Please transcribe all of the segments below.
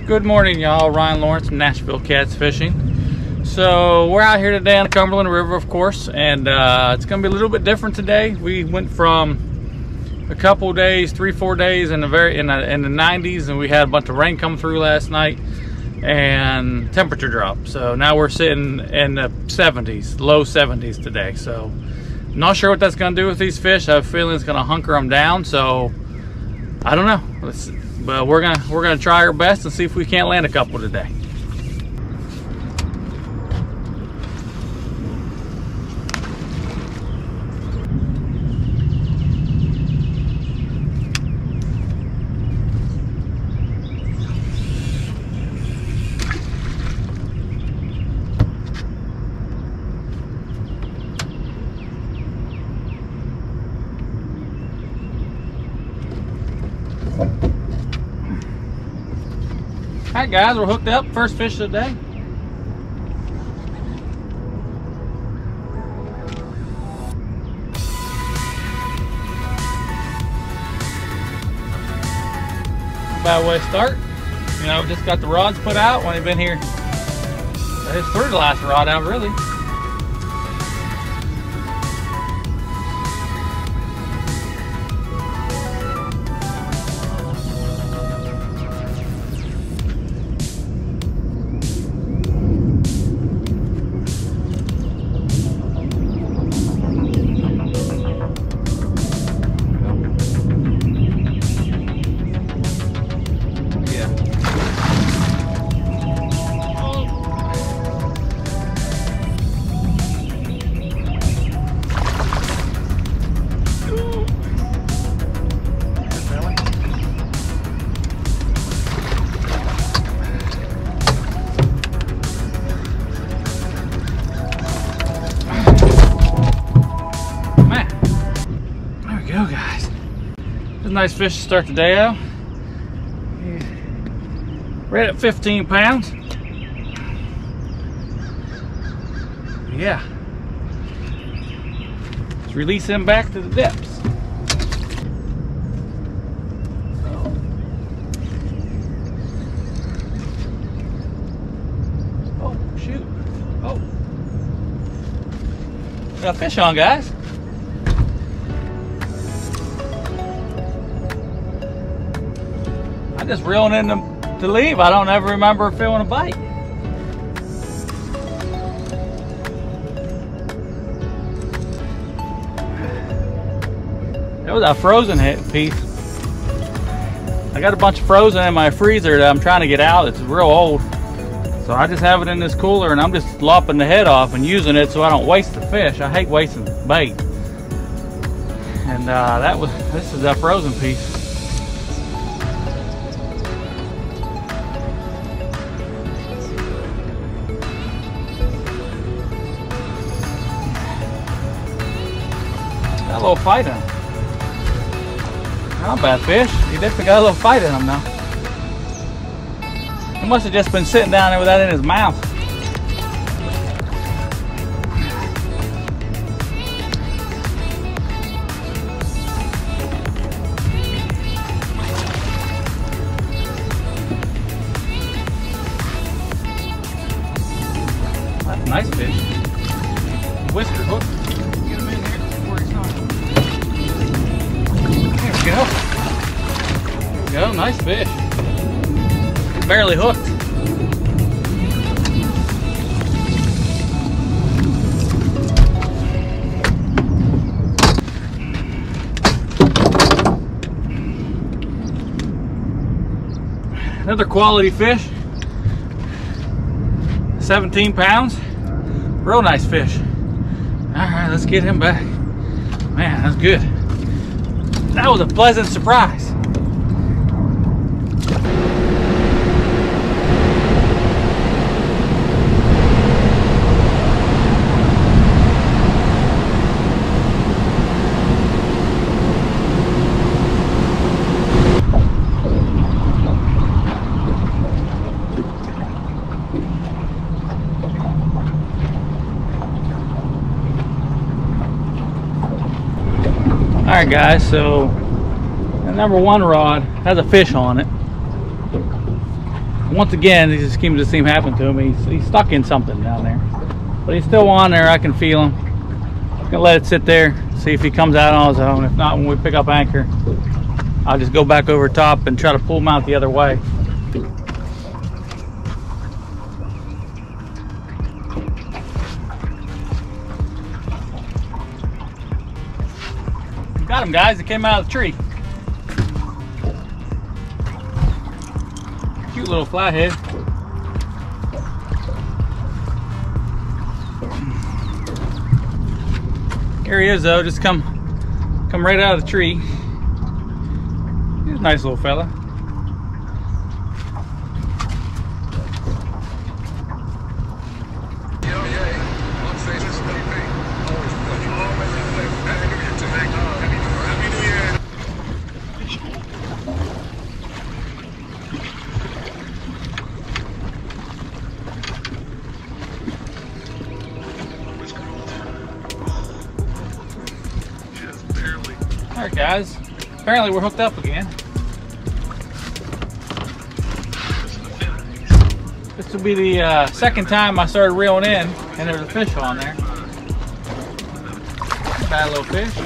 Good morning, y'all. Ryan Lawrence from Nashville Cats Fishing. So we're out here today on the Cumberland River, of course, and it's going to be a little bit different today. We went from a couple days, 3-4 days in the 90s, and we had a bunch of rain come through last night and temperature drop. So now we're sitting in the 70s, low 70s today. So I'm not sure what that's going to do with these fish. I have a feeling it's going to hunker them down. So I don't know. But we're gonna try our best and see if we can't land a couple today. Alright guys, we're hooked up. First fish of the day. Bad way to start. You know, just got the rods put out when they've been here. I just threw the last rod out, really. Go guys, it's a nice fish to start the day out. Right at 15 pounds. Yeah, let's release him back to the depths. Oh shoot, oh, got a fish on, guys. I'm just reeling in them to leave. I don't ever remember feeling a bite. That was a frozen piece. I got a bunch of frozen in my freezer that I'm trying to get out. It's real old. So I just have it in this cooler and I'm just lopping the head off and using it so I don't waste the fish. I hate wasting bait. And this is a frozen piece. Got a little fight in him. Not a bad fish. He definitely got a little fight in him now. He must have just been sitting down there with that in his mouth. That's a nice fish. Whisker hook. There we go, nice fish. Barely hooked. Another quality fish. 17 pounds. Real nice fish. Alright, let's get him back. Man, that's good. That was a pleasant surprise. Alright guys, so the number one rod has a fish on it. Once again, it just seems to seem happen to him. He's stuck in something down there, but he's still on there. I can feel him. I'm gonna let it sit there, see if he comes out on his own. If not, when we pick up anchor, I'll just go back over top and try to pull him out the other way. Got him, guys. It came out of the tree. Cute little flathead. Here he is, though. Just come right out of the tree. He's a nice little fella. Alright guys, apparently we're hooked up again. This will be the second time I started reeling in and there's a fish on there. Bad little fish.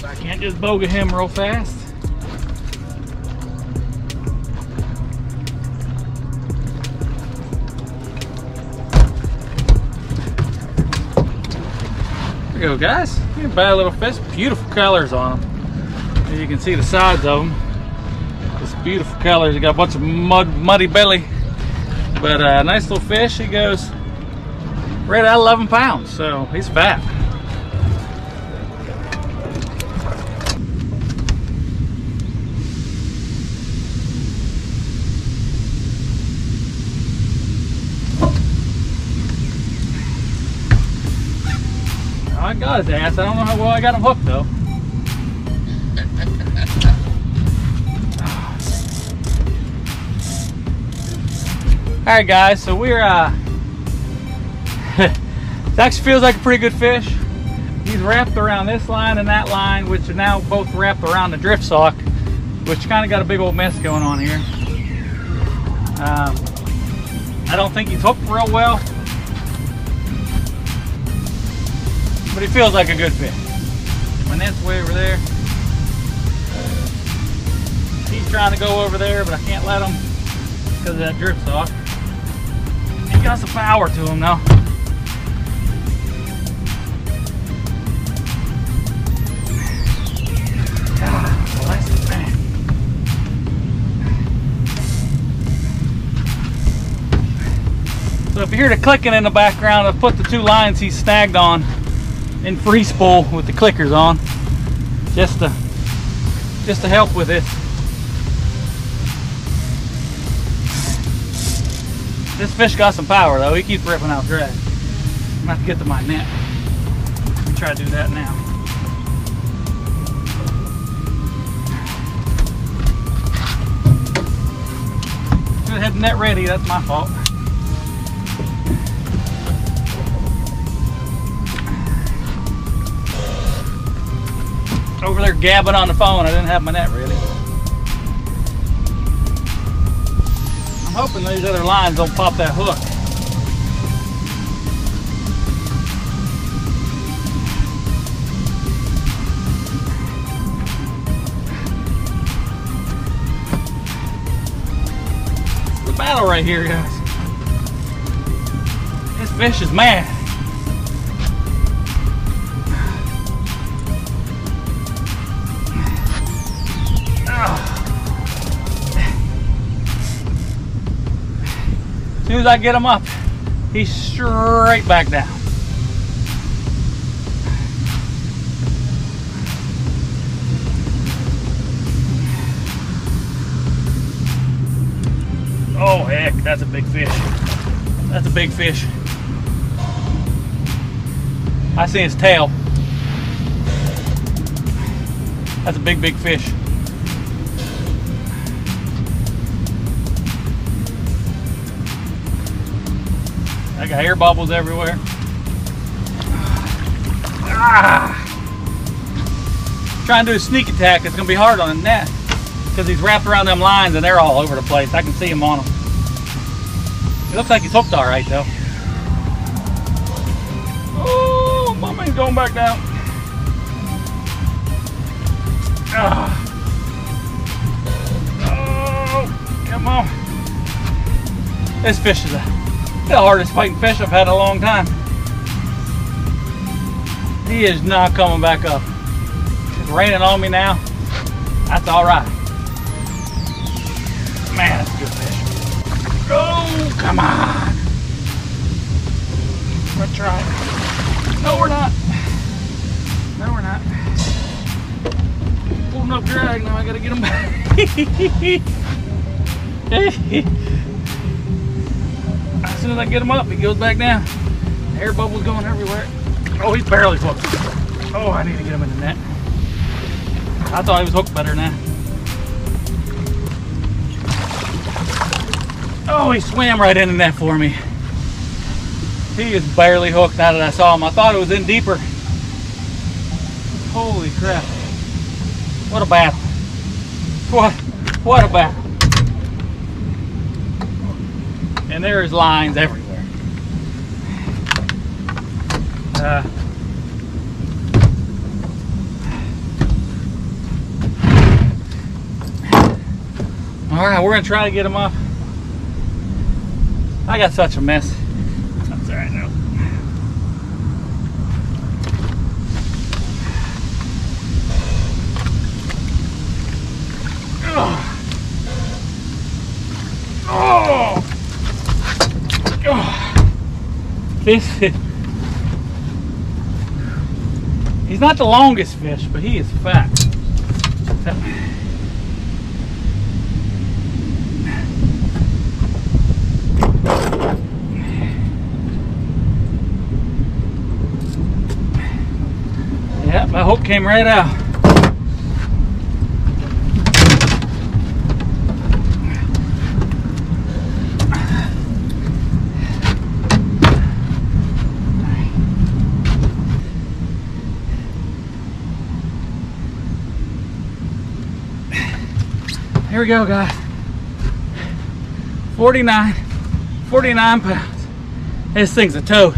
I can't just boga him real fast. There you go, guys. Bad little fish. Beautiful colors on them. As you can see the sides of them. Just beautiful colors. You got a bunch of muddy belly, but nice little fish. He goes right at 11 pounds, so he's fat. I got his ass. I don't know how well I got him hooked though. Alright guys, so we're it actually feels like a pretty good fish. He's wrapped around this line and that line, which are now both wrapped around the drift sock, which kind of got a big old mess going on here. I don't think he's hooked real well, but he feels like a good fish. My net's way over there. He's trying to go over there, but I can't let him because of that drift sock. He got some power to him now. So if you hear the clicking in the background, I've put the two lines he's snagged on in free spool with the clickers on, just to help with this. This fish got some power though. He keeps ripping out drag. I'm gonna have to get to my net and try to do that now. Should have had the net ready. That's my fault. Over there gabbing on the phone. I didn't have my net ready. I'm hoping these other lines don't pop that hook. It's the battle right here, guys. This fish is mad. As soon as I get him up, he's straight back down. Oh heck, that's a big fish. That's a big fish. I see his tail. That's a big fish. I got air bubbles everywhere. Ah! trying to do a sneak attack, it's gonna be hard on the net because he's wrapped around them lines and they're all over the place. I can see him on them. It looks like he's hooked all right though. Oh, my man's going back down. Oh, come on. This fish is the hardest fighting fish I've had in a long time. He is not coming back up. It's raining on me now. That's all right. Man, that's a good fish. Oh, come on. Let's try it. No, we're not. No, we're not. Pulling up drag now. I gotta get him back. As soon as I get him up, he goes back down. Air bubbles going everywhere. Oh, he's barely hooked. Oh, I need to get him in the net. I thought he was hooked better than that. Oh, he swam right in the net for me. He is barely hooked now that I saw him. I thought it was in deeper. Holy crap. What a battle. What a battle. And there's lines everywhere. All right, we're gonna try to get him up. I got such a mess. That's all right now. Oh! This is, he's not the longest fish, but he is fat. Yeah, my hook came right out. Here we go, guys. 49 pounds. This thing's a toad.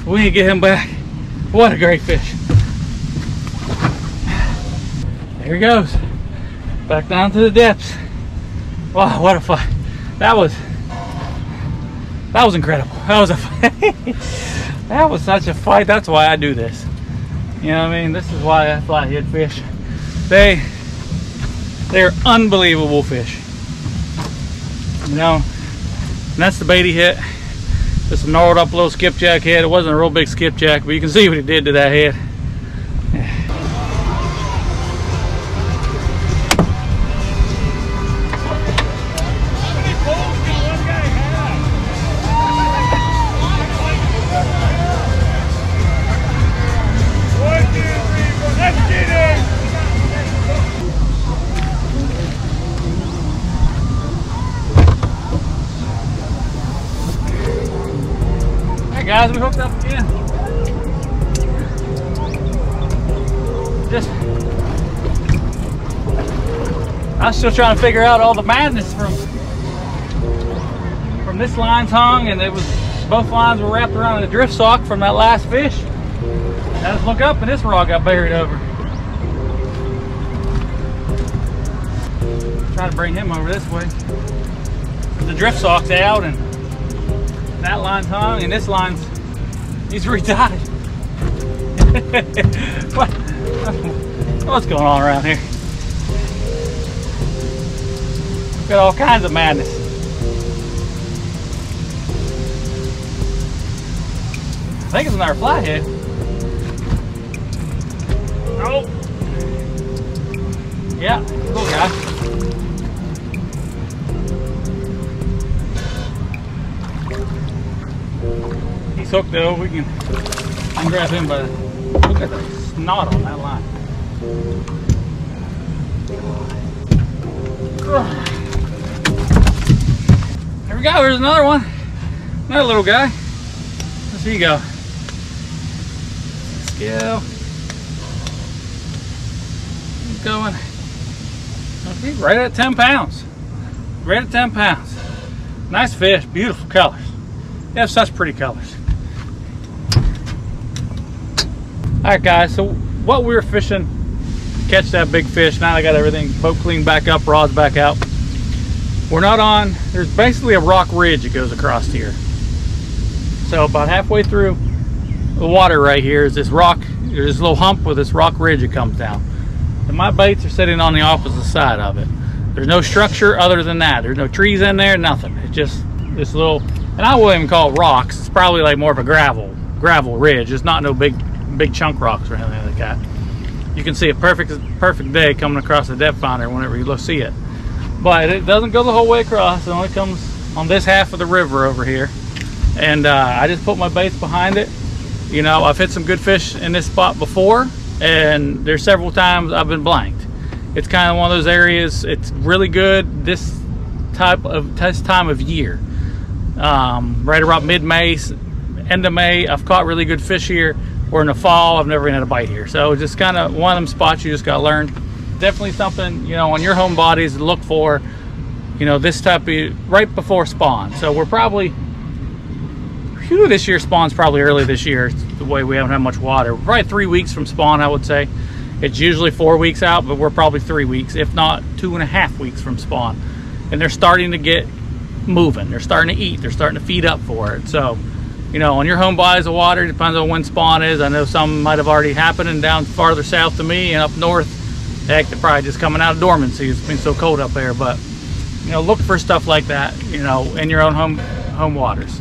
We need to get him back. What a great fish. There he goes. Back down to the depths. Wow, what a fight. That was incredible. That was a that was such a fight. That's why I do this. You know what I mean? This is why I flathead fish. They're unbelievable fish. You know, and that's the bait he hit. Just a gnarled up little skipjack head. It wasn't a real big skipjack, but you can see what he did to that head. Guys, we hooked up again. I was still trying to figure out all the madness from this line's hung, and it was both lines were wrapped around a drift sock from that last fish. I just look up and this rod got buried over. Try to bring him over this way. The drift sock's out and that line's hung, and this line's, he's retied. What's going on around here? Got all kinds of madness. I think it's another flathead. Oh! Yeah, cool guy. He's hooked though. I can grab him by the, look at the snot on that line. There we go. There's another one. Another little guy. Let's see you go. Scale. He's going, okay, right at 10 pounds. Right at 10 pounds. Nice fish, beautiful colors. They have such pretty colors. Alright guys, so what we were fishing to catch that big fish, now I got everything boat cleaned back up, rods back out. We're not on, there's basically a rock ridge that goes across here. So about halfway through the water right here is this rock, there's this little hump with this rock ridge that comes down. And my baits are sitting on the opposite side of it. There's no structure other than that. There's no trees in there, nothing. It's just this little, and I wouldn't even call it rocks. It's probably like more of a gravel ridge. It's not no big chunk rocks or anything like that. You can see a perfect day coming across the depth finder whenever you look see it. But it doesn't go the whole way across. It only comes on this half of the river over here. And I just put my baits behind it. You know, I've hit some good fish in this spot before, and there's several times I've been blanked. It's kind of one of those areas, it's really good this time of year. Right around mid-May, end of May, I've caught really good fish here. Or in the fall, I've never had a bite here. So just kind of one of them spots you just got to learn. Definitely something, you know, on your home bodies to look for, you know, this type of, right before spawn. So we're probably, this year spawn's probably early this year. It's the way we haven't had much water. We're probably 3 weeks from spawn, I would say. It's usually 4 weeks out, but we're probably 3 weeks, if not 2.5 weeks from spawn. And they're starting to get moving. They're starting to eat. They're starting to feed up for it. So, you know, on your home bodies of water, depends on when spawn is. I know some might have already happened, and down farther south to me and up north, heck, they're probably just coming out of dormancy. It's been so cold up there. But, you know, look for stuff like that, you know, in your own home waters.